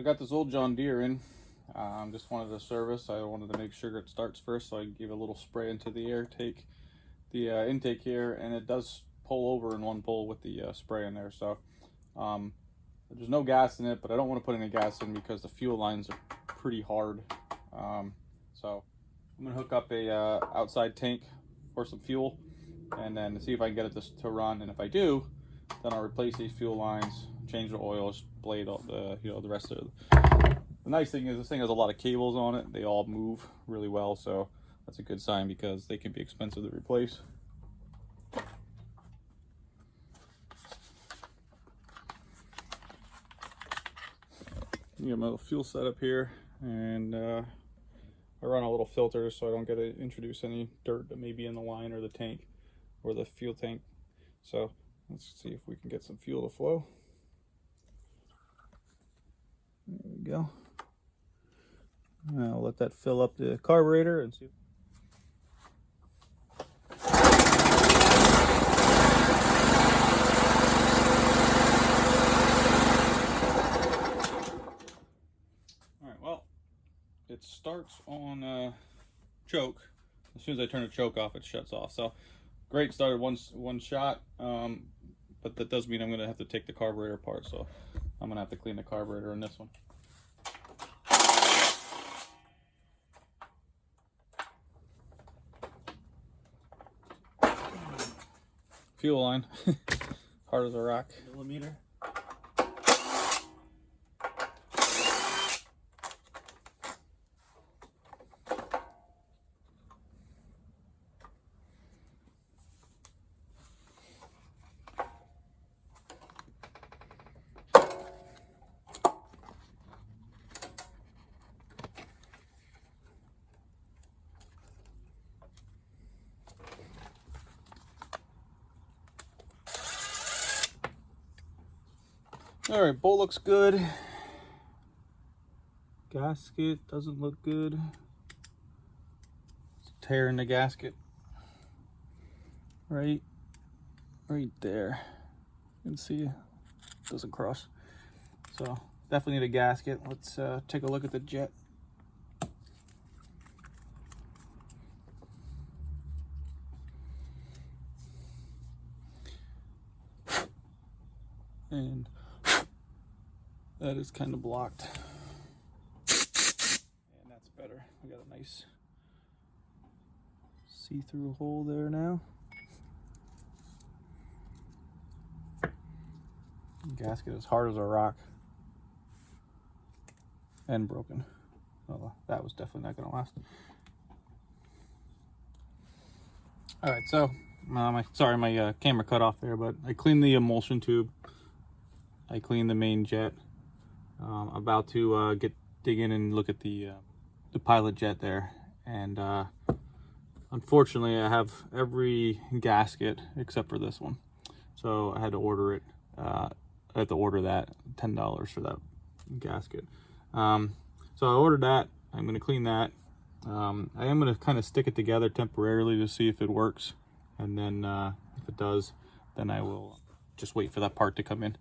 got this old John Deere in. Just wanted to service. I wanted to make sure it starts first, so I gave a little spray into the intake here, and it does pull over in one pull with the spray in there. So there's no gas in it, but I don't want to put any gas in because the fuel lines are pretty hard. So I'm gonna hook up a outside tank for some fuel, and then see if I can get it to run. And if I do, then I'll replace these fuel lines, change the oil, blade, all the rest of it. The nice thing is this thing has a lot of cables on it. They all move really well, so that's a good sign because they can be expensive to replace. You got my little fuel setup here, and I run a little filter so I don't get to introduce any dirt that may be in the line or the tank or the fuel tank. So let's see if we can get some fuel to flow. There we go. I'll let that fill up the carburetor and see. Alright, well, it starts on choke. As soon as I turn the choke off, it shuts off. So great, started one shot, but that does mean I'm going to have to take the carburetor apart. So I'm going to have to clean the carburetor in this one. Fuel line, hard as a rock. Millimeter. All right, bolt looks good. Gasket doesn't look good. It's a tear in the gasket. Right there. You can see it doesn't cross. So definitely need a gasket. Let's take a look at the jet. And that is kind of blocked. And that's better. We got a nice see-through hole there now. Gasket is hard as a rock. And broken. Well, that was definitely not going to last. Alright, so, sorry my camera cut off there, but I cleaned the emulsion tube. I cleaned the main jet. About to dig in and look at the pilot jet there, and unfortunately I have every gasket except for this one, so I had to order it. I had to order that $10 for that gasket. So I ordered that. I'm going to clean that. I am going to kind of stick it together temporarily to see if it works, and then if it does, then I will just wait for that part to come in.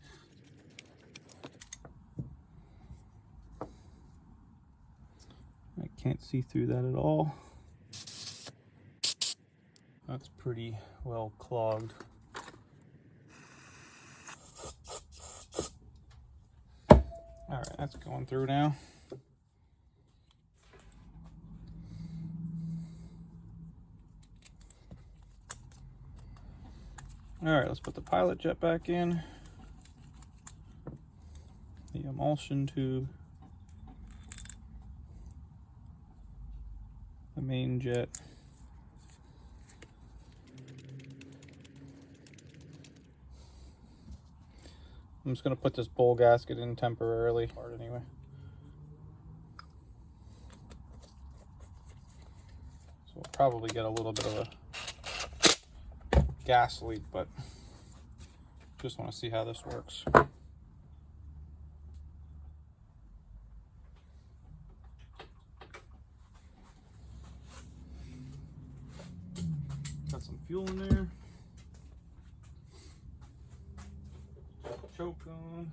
I can't see through that at all. That's pretty well clogged. All right, that's going through now. All right, let's put the pilot jet back in. The emulsion tube. The main jet. I'm just going to put this bowl gasket in temporarily, anyway. So we'll probably get a little bit of a gas leak, but just want to see how this works. Got some fuel in there. Got the choke on.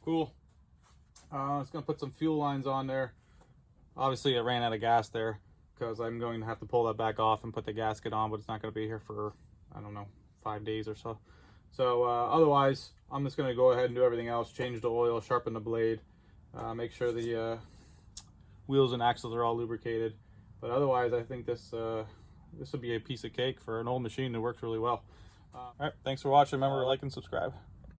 Cool. It's gonna put some fuel lines on there. Obviously, I ran out of gas there because I'm going to have to pull that back off and put the gasket on, but it's not going to be here for, I don't know, 5 days or so. So otherwise, I'm just going to go ahead and do everything else, change the oil, sharpen the blade, make sure the wheels and axles are all lubricated. But otherwise, I think this would be a piece of cake for an old machine that works really well. All right, thanks for watching. Remember to like and subscribe.